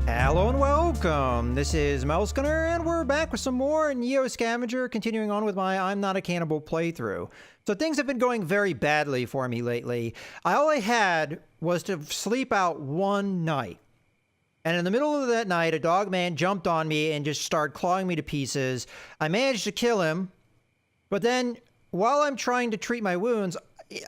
Hello and welcome. This is Melskinner, and we're back with some more Neo Scavenger, continuing on with my I'm Not a Cannibal playthrough. So things have been going very badly for me lately. All I had was to sleep out one night. And in the middle of that night, a dog man jumped on me and just started clawing me to pieces. I managed to kill him, but then while I'm trying to treat my wounds,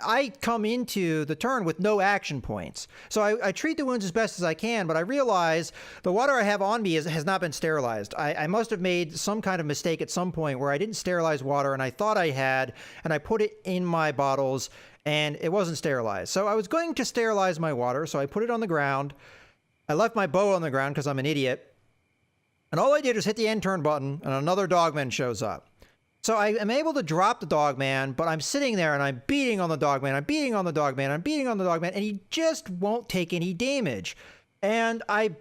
I come into the turn with no action points. So I treat the wounds as best as I can, but I realize the water I have on me has not been sterilized. I must have made some kind of mistake at some point where I didn't sterilize water, and I thought I had, and I put it in my bottles, and it wasn't sterilized. So I was going to sterilize my water, so I put it on the ground. I left my bow on the ground because I'm an idiot. And all I did was hit the end turn button, and another dogman shows up. So I am able to drop the dogman, but I'm sitting there and I'm beating on the dogman, I'm beating on the dogman, I'm beating on the dogman, and he just won't take any damage. And I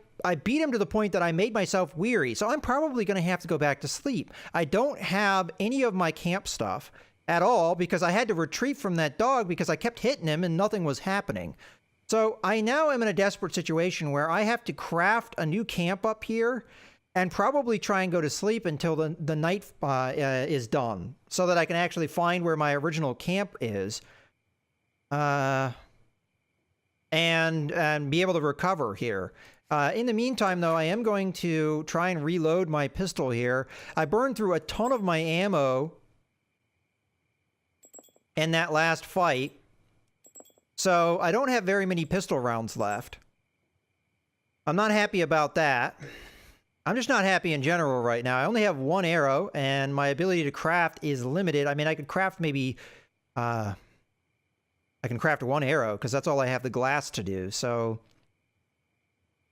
beat him to the point that I made myself weary, so I'm probably going to have to go back to sleep. I don't have any of my camp stuff at all because I had to retreat from that dog because I kept hitting him and nothing was happening. So I now am in a desperate situation where I have to craft a new camp up here and probably try and go to sleep until the night is done so that I can actually find where my original camp is and be able to recover here. In the meantime, though, I am going to try and reload my pistol here. I burned through a ton of my ammo in that last fight, so I don't have very many pistol rounds left. I'm not happy about that. I'm just not happy in general right now. I only have one arrow, and my ability to craft is limited. I mean, I could craft maybe... I can craft one arrow, because that's all I have the glass to do, so...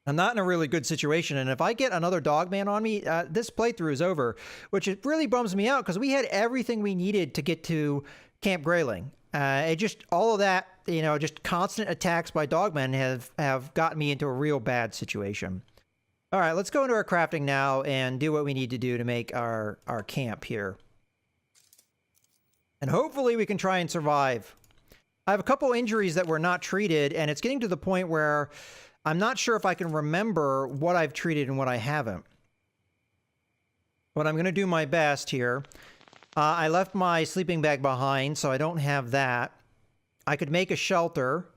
I'm not in a really good situation, and if I get another dogman on me, this playthrough is over, which it really bums me out, because we had everything we needed to get to Camp Grayling. It just, all of that, you know, just constant attacks by dogmen have gotten me into a real bad situation. All right, let's go into our crafting now and do what we need to do to make our camp here. And hopefully we can try and survive. I have a couple injuries that were not treated, and it's getting to the point where I'm not sure if I can remember what I've treated and what I haven't. But I'm going to do my best here. I left my sleeping bag behind, so I don't have that. I could make a shelter,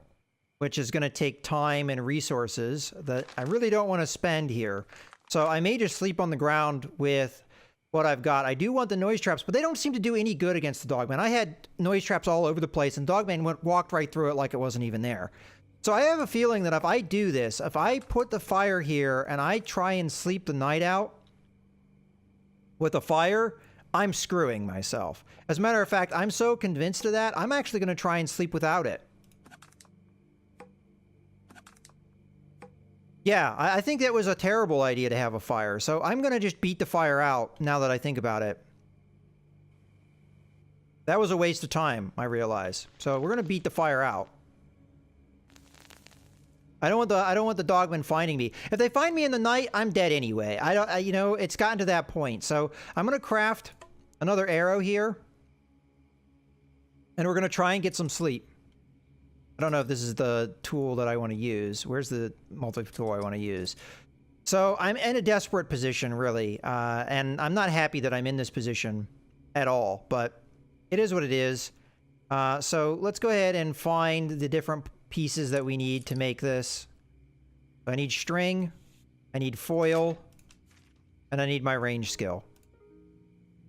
which is going to take time and resources that I really don't want to spend here. So I may just sleep on the ground with what I've got. I do want the noise traps, but they don't seem to do any good against the dogman. I had noise traps all over the place, and dogman walked right through it like it wasn't even there. So I have a feeling that if I do this, if I put the fire here and I try and sleep the night out with a fire, I'm screwing myself. As a matter of fact, I'm so convinced of that, I'm actually going to try and sleep without it. Yeah, I think that was a terrible idea to have a fire, so I'm going to just beat the fire out now that I think about it. That was a waste of time, I realize. So we're going to beat the fire out. I don't want the dogmen finding me. If they find me in the night, I'm dead anyway. You know, it's gotten to that point. So I'm going to craft another arrow here. And we're going to try and get some sleep. I don't know if this is the tool that I want to use. Where's the multi-tool I want to use? So I'm in a desperate position, really. And I'm not happy that I'm in this position at all. But it is what it is. So let's go ahead and find the different pieces that we need to make this. I need string. I need foil. And I need my range skill.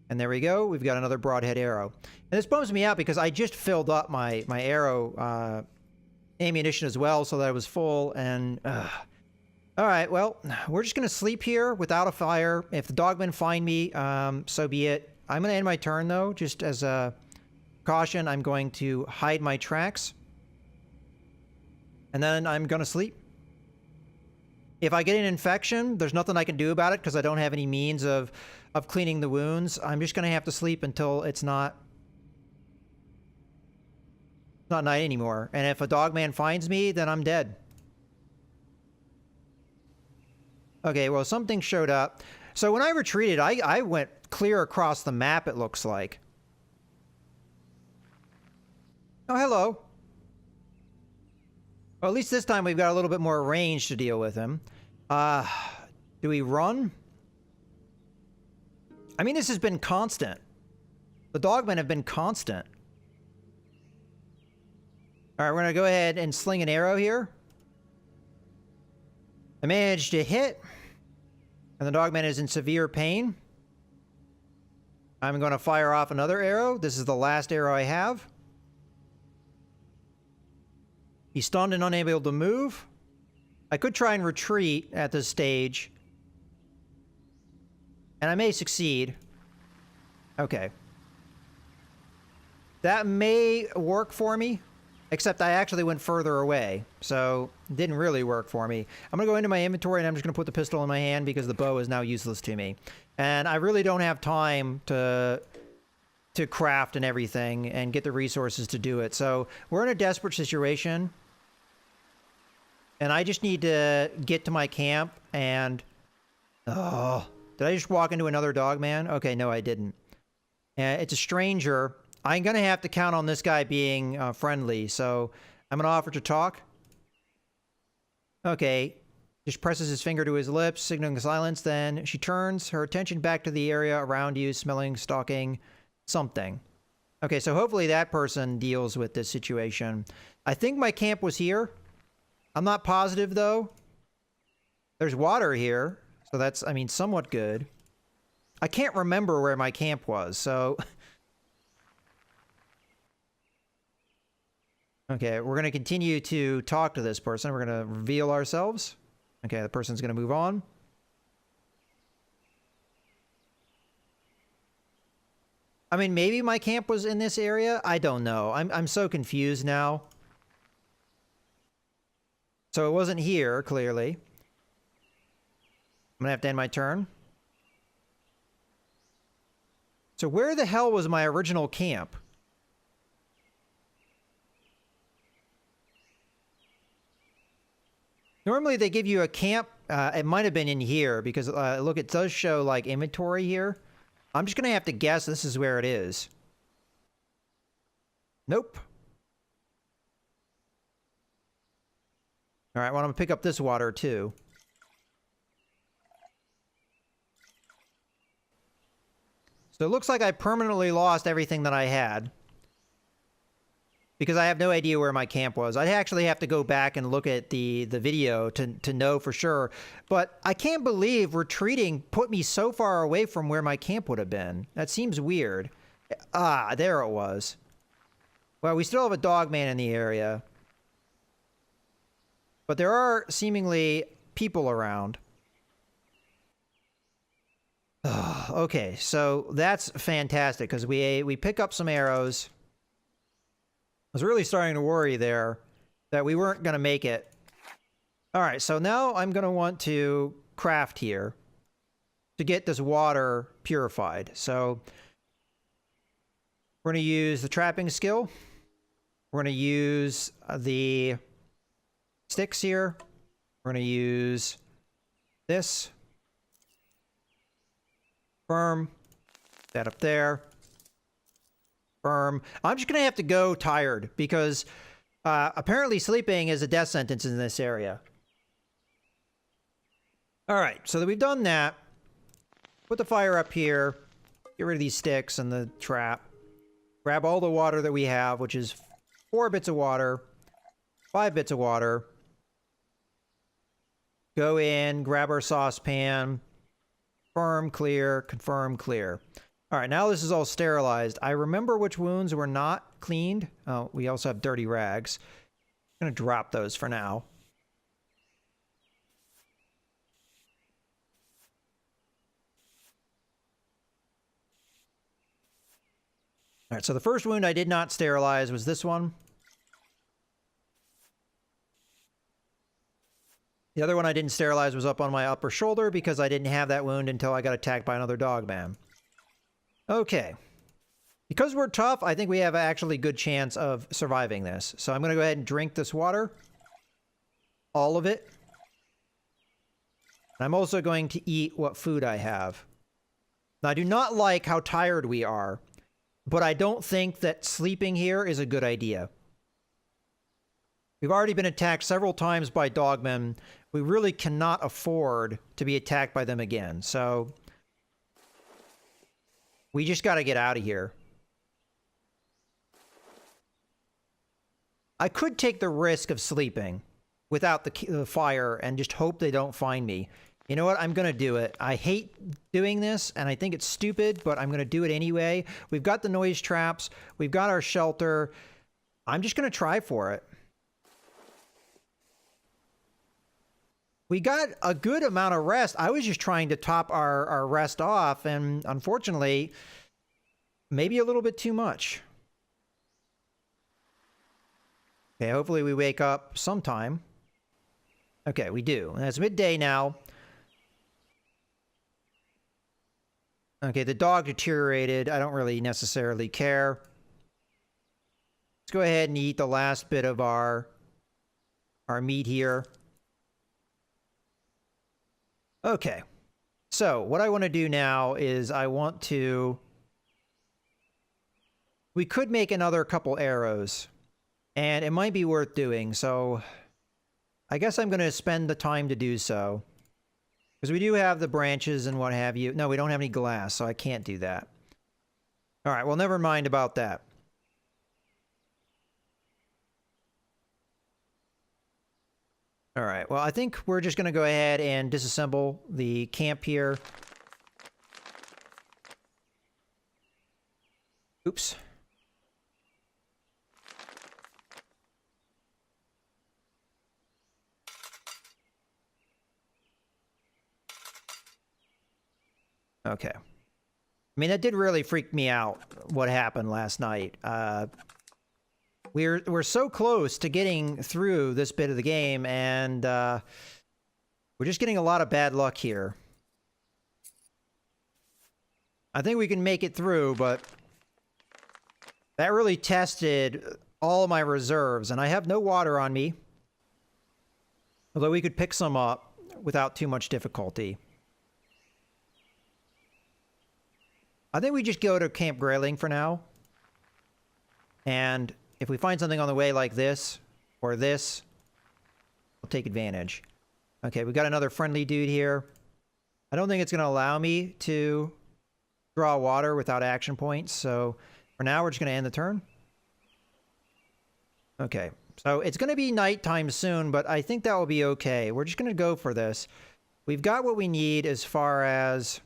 And there we go. We've got another broadhead arrow. And this bums me out because I just filled up my arrow ammunition as well so that it was full. And all right, well, we're just going to sleep here without a fire. If the dogmen find me, so be it. I'm going to end my turn, though, just as a caution. I'm going to hide my tracks. And then I'm going to sleep. If I get an infection, there's nothing I can do about it because I don't have any means of cleaning the wounds. I'm just going to have to sleep until it's not night anymore. And if a dogman finds me, then I'm dead. Okay, well, something showed up. So when I retreated, I went clear across the map, it looks like. Oh, hello. Well, at least this time we've got a little bit more range to deal with him. Uh, do we run? I mean, this has been constant. The dogmen have been constant. All right, we're going to go ahead and sling an arrow here. I managed to hit, and the dogman is in severe pain. I'm going to fire off another arrow. This is the last arrow I have. He's stunned and unable to move. I could try and retreat at this stage. And I may succeed. Okay. That may work for me. Except I actually went further away. So, it didn't really work for me. I'm going to go into my inventory and I'm just going to put the pistol in my hand because the bow is now useless to me. And I really don't have time to craft and everything and get the resources to do it. So, we're in a desperate situation. And I just need to get to my camp and... Oh, did I just walk into another dog man? Okay, no, I didn't. It's a stranger. I'm going to have to count on this guy being friendly, so I'm going to offer to talk. Okay. Just presses his finger to his lips, signaling silence. Then she turns her attention back to the area around you, smelling, stalking, something. Okay, so hopefully that person deals with this situation. I think my camp was here. I'm not positive, though. There's water here, so that's, I mean, somewhat good. I can't remember where my camp was, so... Okay, we're going to continue to talk to this person. We're going to reveal ourselves. Okay, the person's going to move on. I mean, maybe my camp was in this area. I don't know. I'm so confused now. So it wasn't here, clearly. I'm going to have to end my turn. So where the hell was my original camp? Normally they give you a camp. It might have been in here because, look, it does show, like, inventory here. I'm just going to have to guess this is where it is. Nope. All right, well, I'm going to pick up this water, too. So it looks like I permanently lost everything that I had. Because I have no idea where my camp was. I'd actually have to go back and look at the video to know for sure. But I can't believe retreating put me so far away from where my camp would have been. That seems weird. Ah, there it was. Well, we still have a dog man in the area. But there are seemingly people around. Okay, so that's fantastic because we pick up some arrows. I was really starting to worry there that we weren't going to make it. All right, so now I'm going to want to craft here to get this water purified. So we're going to use the trapping skill. We're going to use the sticks here. We're going to use this. Firm. That up there. Firm. I'm just going to have to go tired because apparently sleeping is a death sentence in this area. All right, so that we've done that, put the fire up here, get rid of these sticks and the trap, grab all the water that we have, which is 4 bits of water, 5 bits of water, go in, grab our saucepan, confirm, clear, confirm, clear. All right, now this is all sterilized. I remember which wounds were not cleaned. Oh, we also have dirty rags. I'm going to drop those for now. All right, so the first wound I did not sterilize was this one. The other one I didn't sterilize was up on my upper shoulder because I didn't have that wound until I got attacked by another dog man. Okay. Because we're tough, I think we have actually good chance of surviving this. So I'm going to go ahead and drink this water. All of it. I'm also going to eat what food I have. Now, I do not like how tired we are, but I don't think that sleeping here is a good idea. We've already been attacked several times by dogmen. We really cannot afford to be attacked by them again. So we just got to get out of here. I could take the risk of sleeping without the fire and just hope they don't find me. You know what? I'm going to do it. I hate doing this, and I think it's stupid, but I'm going to do it anyway. We've got the noise traps. We've got our shelter. I'm just going to try for it. We got a good amount of rest. I was just trying to top our rest off, and unfortunately, maybe a little bit too much. Okay, hopefully we wake up sometime. Okay, we do. And it's midday now. Okay, the dog deteriorated. I don't really necessarily care. Let's go ahead and eat the last bit of our meat here. Okay, so what I want to do now is we could make another couple arrows, and it might be worth doing, so I guess I'm going to spend the time to do so. Because we do have the branches and what have you. No, we don't have any glass, so I can't do that. All right, well, never mind about that. All right, well, I think we're just going to go ahead and disassemble the camp here. Oops. Okay. I mean, that did really freak me out, what happened last night. We're so close to getting through this bit of the game, and we're just getting a lot of bad luck here. I think we can make it through, but that really tested all of my reserves, and I have no water on me. Although we could pick some up without too much difficulty. I think we just go to Camp Grayling for now. And if we find something on the way like this, or this, we'll take advantage. Okay, we got another friendly dude here. I don't think it's going to allow me to draw water without action points, so for now we're just going to end the turn. Okay, so it's going to be nighttime soon, but I think that will be okay. We're just going to go for this. We've got what we need as far as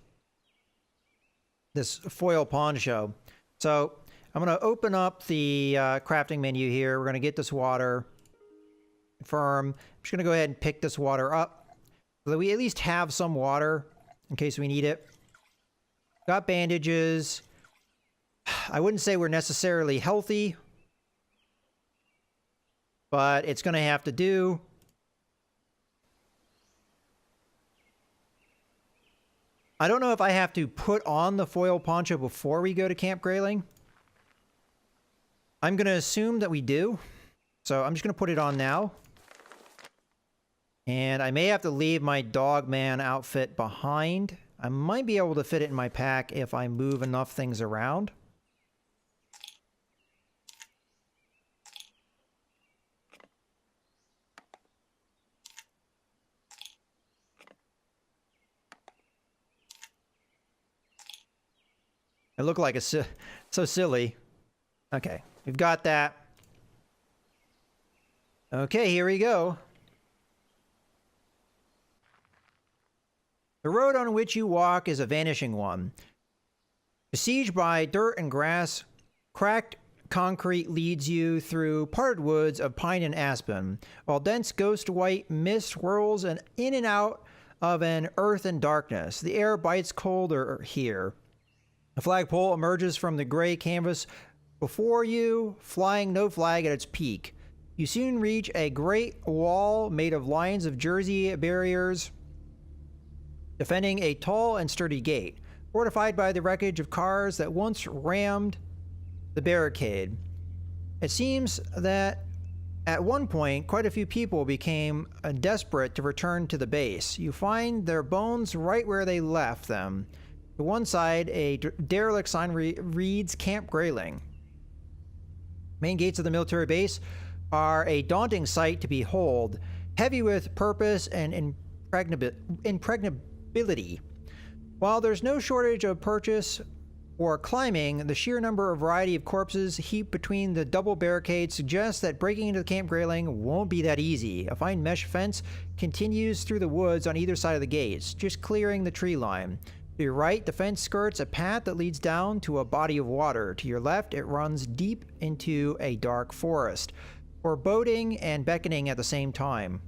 this foil poncho. So I'm going to open up the crafting menu here. We're going to get this water. Confirm. I'm just going to go ahead and pick this water up so that we at least have some water in case we need it. Got bandages. I wouldn't say we're necessarily healthy, but it's going to have to do. I don't know if I have to put on the foil poncho before we go to Camp Grayling. I'm going to assume that we do. So I'm just going to put it on now. And I may have to leave my dogman outfit behind. I might be able to fit it in my pack if I move enough things around. It looked like it's so silly. Okay, we've got that. Okay, here we go. The road on which you walk is a vanishing one. Besieged by dirt and grass, cracked concrete leads you through parted woods of pine and aspen, while dense ghost white mist whirls in and out of an earth and darkness. The air bites colder here. A flagpole emerges from the gray canvas before you, flying no flag at its peak. You soon reach a great wall made of lines of jersey barriers, defending a tall and sturdy gate, fortified by the wreckage of cars that once rammed the barricade. It seems that at one point, quite a few people became desperate to return to the base. You find their bones right where they left them. To one side, a derelict sign reads Camp Grayling. Main gates of the military base are a daunting sight to behold, heavy with purpose and impregnability. While there's no shortage of purchase or climbing, the sheer number of variety of corpses heaped between the double barricades suggests that breaking into the camp grayling won't be that easy. A fine mesh fence continues through the woods on either side of the gates, just clearing the tree line. To your right, the fence skirts a path that leads down to a body of water. To your left, it runs deep into a dark forest, foreboding and beckoning at the same time.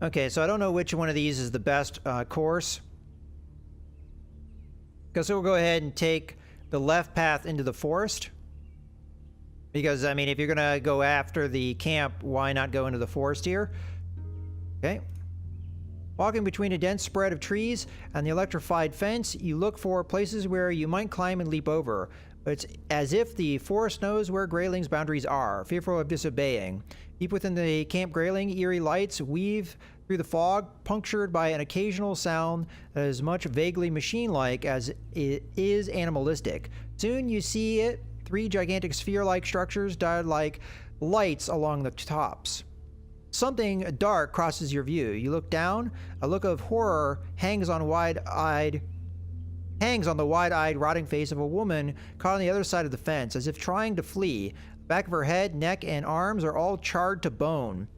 Okay, so I don't know which one of these is the best course. So we'll go ahead and take the left path into the forest. Because, I mean, if you're going to go after the camp, why not go into the forest here? Okay. Walking between a dense spread of trees and the electrified fence, you look for places where you might climb and leap over. But it's as if the forest knows where Grayling's boundaries are, fearful of disobeying. Deep within the camp Grayling, eerie lights weave through the fog, punctured by an occasional sound that is much vaguely machine-like as it is animalistic. Soon you see it, 3 gigantic sphere-like structures dotted like lights along the tops. Something dark crosses your view. You look down. A look of horror hangs on the wide-eyed, rotting face of a woman caught on the other side of the fence, as if trying to flee. The back of her head, neck, and arms are all charred to bone.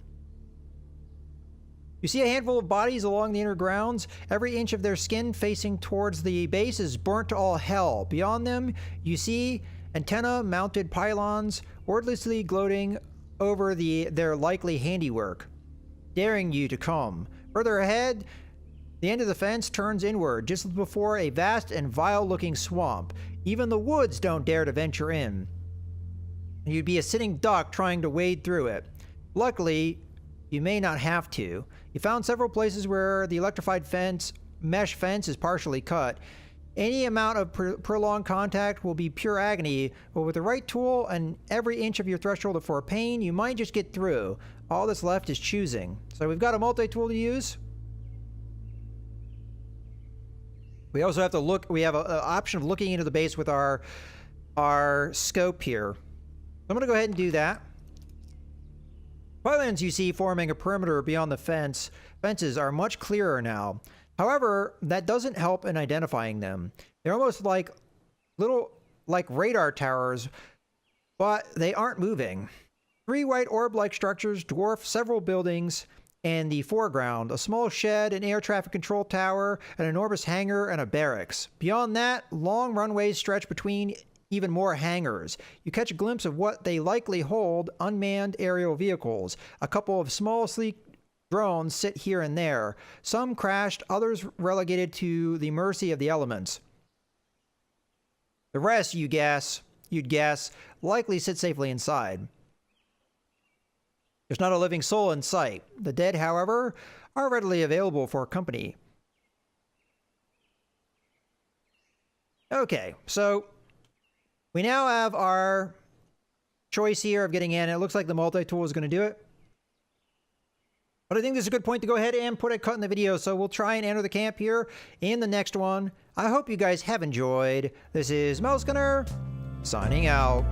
You see a handful of bodies along the inner grounds. Every inch of their skin facing towards the base is burnt to all hell. Beyond them, you see antenna-mounted pylons wordlessly gloating over their likely handiwork, daring you to come. Further ahead, the end of the fence turns inward, just before a vast and vile-looking swamp. Even the woods don't dare to venture in. You'd be a sitting duck trying to wade through it. Luckily, you may not have to. You found several places where the electrified mesh fence is partially cut. Any amount of prolonged contact will be pure agony, but with the right tool and every inch of your threshold for pain, you might just get through. All that's left is choosing. So we've got a multi-tool to use. We also have to look, we have an option of looking into the base with our scope here. I'm going to go ahead and do that. Pylons you see forming a perimeter beyond the fences are much clearer now. However, that doesn't help in identifying them. They're almost like radar towers, but they aren't moving. 3 white orb-like structures dwarf several buildings in the foreground: a small shed, an air traffic control tower, an enormous hangar, and a barracks. Beyond that, long runways stretch between even more hangars. You catch a glimpse of what they likely hold: unmanned aerial vehicles. A couple of small, sleek drones sit here and there. Some crashed, others relegated to the mercy of the elements. The rest, you'd guess, likely sit safely inside. There's not a living soul in sight. The dead, however, are readily available for company. Okay, so we now have our choice here of getting in. It looks like the multi-tool is going to do it. But I think this is a good point to go ahead and put a cut in the video, so we'll try and enter the camp here in the next one. I hope you guys have enjoyed. This is Mouse Gunner, signing out.